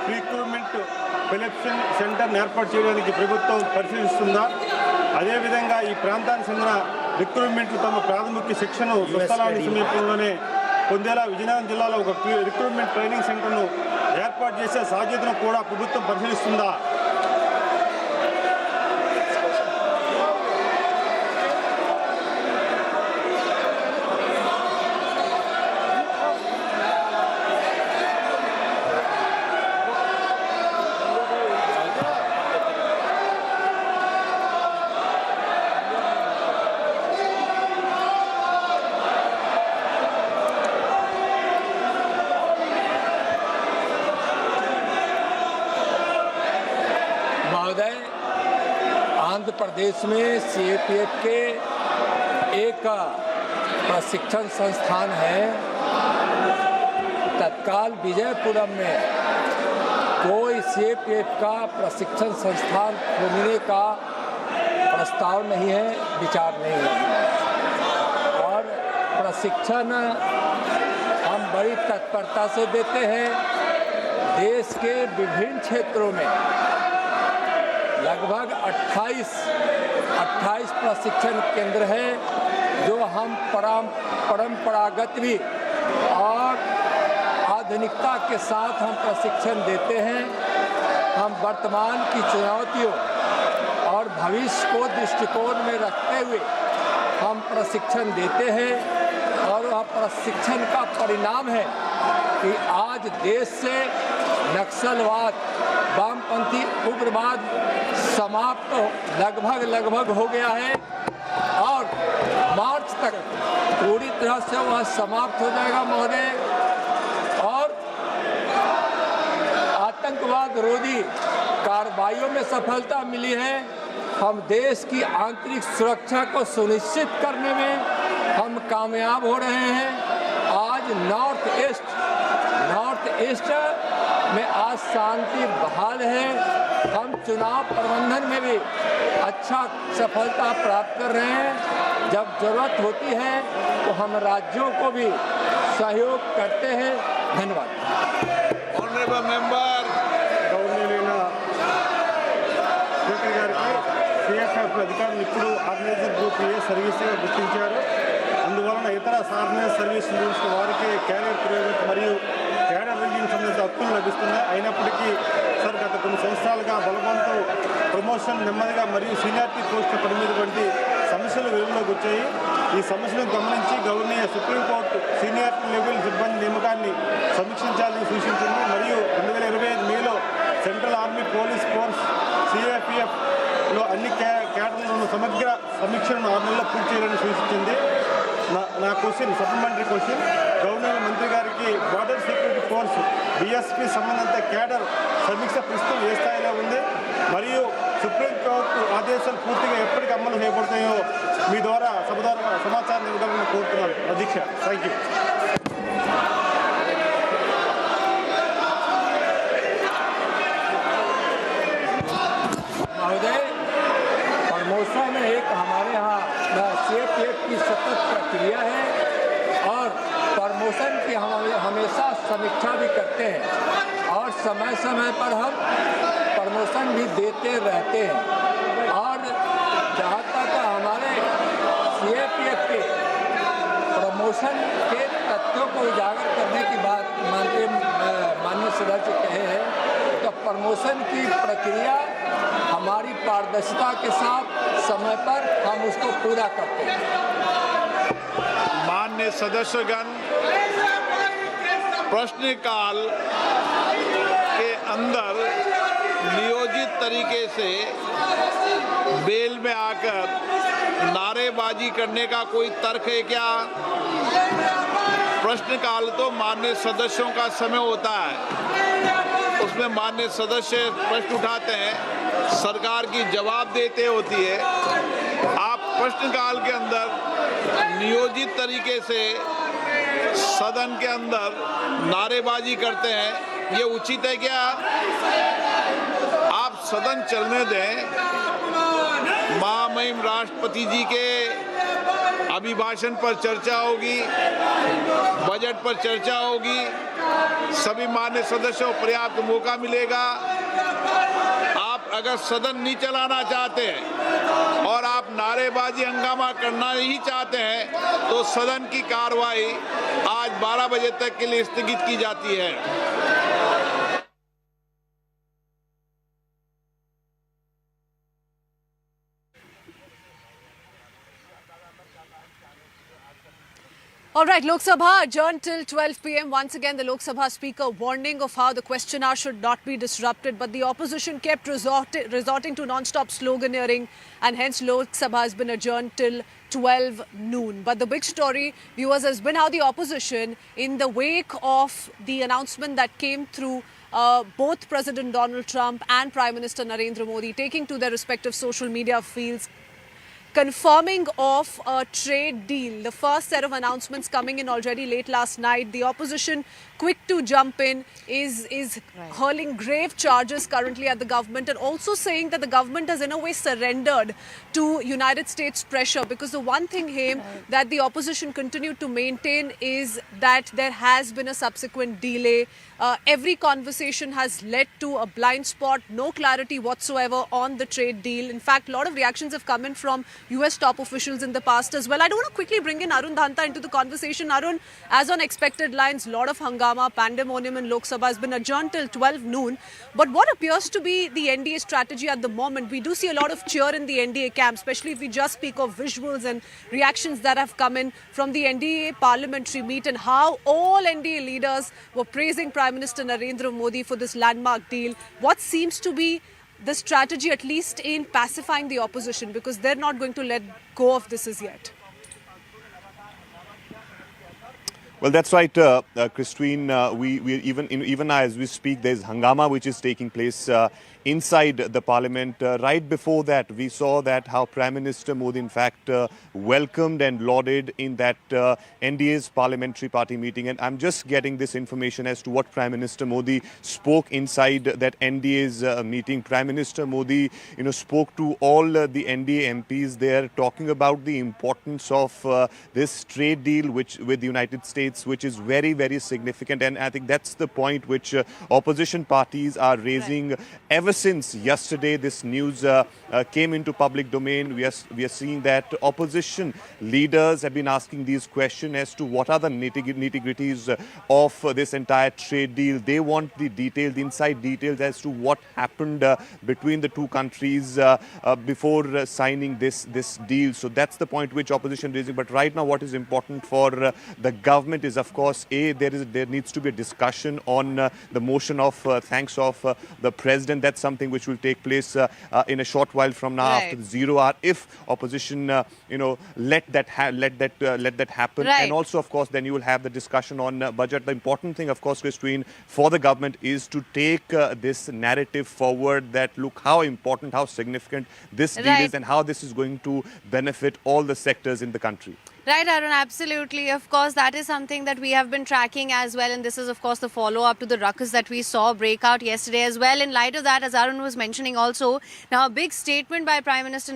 Recruitment selection సెంటర్ను ఏర్పాటు చేయడానికి ప్రభుత్వం పరిశీలిస్తుందా? అదేవిధంగా ఈ ప్రాంతానికి చెందిన రిక్రూట్మెంట్లు తమ ప్రాథమిక శిక్షను స్వస్థలానికి సమీపంలోనే పొందేలా విజయనగరం జిల్లాలో ఒక రిక్రూట్మెంట్ ట్రైనింగ్ సెంటర్ను ఏర్పాటు చేసే సాధ్యతను కూడా ప్రభుత్వం పరిశీలిస్తుందా? आंध्र प्रदेश में सीएपीएफ के एक प्रशिक्षण संस्थान है। तत्काल विजयपुरम में कोई सीएपीएफ का प्रशिक्षण संस्थान खोलने का प्रस्ताव नहीं है, विचार नहीं है। और प्रशिक्षण हम बड़ी तत्परता से देते हैं। देश के विभिन्न क्षेत्रों में लगभग 28 प्रशिक्षण केंद्र है जो हम परंपरागत भी और आधुनिकता के साथ हम प्रशिक्षण देते हैं। हम वर्तमान की चुनौतियों और भविष्य को दृष्टिकोण में रखते हुए हम प्रशिक्षण देते हैं और वह प्रशिक्षण का परिणाम है कि आज देश से नक्सलवाद, वामपंथी उग्रवाद समाप्त लगभग हो गया है और मार्च तक पूरी तरह से वह समाप्त हो जाएगा महोदय। और आतंकवाद रोधी कार्रवाइयों में सफलता मिली है। हम देश की आंतरिक सुरक्षा को सुनिश्चित करने में हम कामयाब हो रहे हैं। आज नॉर्थ ईस्ट में आज शांति बहाल है। हम चुनाव प्रबंधन में भी अच्छा सफलता प्राप्त कर रहे हैं। जब जरूरत होती है तो हम राज्यों को भी सहयोग करते हैं। धन्यवाद। ऑनरेबल मेंबर సిఎఫ్ఎఫ్ అధికారులు ఇప్పుడు ఆర్గనైజర్ గ్రూప్ ఏ సర్వీసుగా గుర్తించారు. అందువలన ఇతర ఆర్గనైజ్ సర్వీస్ చూసిన వారికి క్యారియర్ ప్రయోజనం మరియు క్యాడర్ రివ్యూకి సంబంధించిన హక్కులు లభిస్తున్నాయి. అయినప్పటికీ సార్ గత కొన్ని సంవత్సరాలుగా బలవంతం ప్రమోషన్ నెమ్మదిగా మరియు సీనియారిటీ పోస్టుల పరిమితి వంటి సమస్యలు వెలుగులోకి వచ్చాయి. ఈ సమస్యలను గమనించి గవర్నీయ సుప్రీంకోర్టు సీనియారిటీ లెవెల్ సిబ్బంది నియామకాన్ని సమీక్షించాలని సూచించింది. మరియు 2025 మేలో సెంట్రల్ ఆర్మీ పోలీస్ ఫోర్స్ సిఏపిఎఫ్లో అన్ని క్యాడర్లను సమగ్ర సమీక్షను 6 నెలల్లో పూర్తి చేయాలని సూచించింది. నా క్వశ్చన్ సప్లిమెంటరీ క్వశ్చన్ గవర్నర్ మంత్రి గారికి బార్డర్ సెక్యూరిటీ ఫోర్స్ బిఎస్పీ సంబంధిత క్యాడర్ సమీక్ష ప్రస్తుతం ఏ స్థాయిలో ఉంది మరియు సుప్రీంకోర్టు ఆదేశాలు పూర్తిగా ఎప్పటికి అమలు చేయబడతాయో మీ ద్వారా సభ ద్వారా సమాచారం ఇవ్వగలని కోరుతున్నాను అధ్యక్ష. Thank you. महोदय, प्रमोशन एक हमारे यहाँ सीएपीएफ की सतत प्रक्रिया है और प्रमोशन की हम हमेशा समीक्षा भी करते हैं और समय समय पर हम प्रमोशन भी देते रहते हैं। और जहाँ तक हमारे सीएपीएफ के प्रमोशन के तथ्यों को उजागर करने की बात माननीय सदस्य कहे हैं, तो प्रमोशन की प्रक्रिया हमारी पारदर्शिता के साथ समय पर हम उसको पूरा करते हैं। माननीय सदस्यगण, प्रश्नकाल के अंदर नियोजित तरीके से बेल में आकर नारेबाजी करने का कोई तर्क है क्या? प्रश्नकाल तो माननीय सदस्यों का समय होता है, उसमें माननीय सदस्य प्रश्न उठाते हैं, सरकार की जवाब देते होती है। आप प्रश्नकाल के अंदर नियोजित तरीके से सदन के अंदर नारेबाजी करते हैं, ये उचित है क्या? आप सदन चलने दें। महामहिम राष्ट्रपति जी के अभिभाषण पर चर्चा होगी, बजट पर चर्चा होगी, सभी मान्य सदस्यों को पर्याप्त मौका मिलेगा। आप अगर सदन नहीं चलाना चाहते हैं और आप नारेबाजी हंगामा करना ही चाहते हैं तो सदन की कार्रवाई आज 12 बजे तक के लिए स्थगित की जाती है। All right, Lok Sabha adjourned till 12 p.m. Once again, the Lok Sabha Speaker warning of how the question hour should not be disrupted. But the opposition kept resorting to non-stop sloganeering, and hence Lok Sabha has been adjourned till 12 noon. But the big story, viewers, has been how the opposition, in the wake of the announcement that came through both President Donald Trump and Prime Minister Narendra Modi, taking to their respective social media fields, confirming of a trade deal. The first set of announcements coming in already late last night. The opposition, quick to jump in, is hurling grave charges currently at the government, and also saying that the government has in a way surrendered to United States pressure, because the one thing here that the opposition continued to maintain is that there has been a subsequent delay. Every conversation has led to a blind spot, no clarity whatsoever on the trade deal. In fact, a lot of reactions have come in from US top officials in the past as well. I do want to quickly bring in Arun Dhanta into the conversation. Arun, as on expected lines, lot of hangama, pandemonium in Lok Sabha has been adjourned till 12 noon. But what appears to be the NDA strategy at the moment? We do see a lot of cheer in the NDA camp, especially if we just speak of visuals and reactions that have come in from the NDA parliamentary meet, and how all NDA leaders were praising Prime Minister Narendra Modi for this landmark deal. What seems to be the strategy, at least in pacifying the opposition, because they're not going to let go of this as yet? Well, that's right, Christine. We even as we speak, there's hangama which is taking place inside the parliament. Right before that, we saw that how Prime Minister Modi, in fact, welcomed and lauded in that NDA's parliamentary party meeting. And I'm just getting this information as to what Prime Minister Modi spoke inside that NDA's meeting. Prime Minister Modi, spoke to all the NDA MPs there, talking about the importance of this trade deal with the United States, which is very, very significant. And I think that's the point which opposition parties are raising ever since yesterday this news came into public domain. We are seeing that opposition leaders have been asking these questions as to what are the nitty-gritties of this entire trade deal. They want the details, the inside details as to what happened between the two countries before signing this deal. So that's the point which opposition is raising. But right now, what is important for the government is, of course, there needs to be a discussion on the motion of thanks of the president. That's something which will take place in a short while from now, after the 0 hour, if opposition let that happen. Right. And also, of course, then you will have the discussion on budget. The important thing, of course, Christine, for the government is to take this narrative forward, that look how important, how significant this deal is, and how this is going to benefit all the sectors in the country. Right, Arun, absolutely. Of course, that is something that we have been tracking as well. And this is, of course, the follow-up to the ruckus that we saw break out yesterday as well. In light of that, as Arun was mentioning also, now a big statement by Prime Minister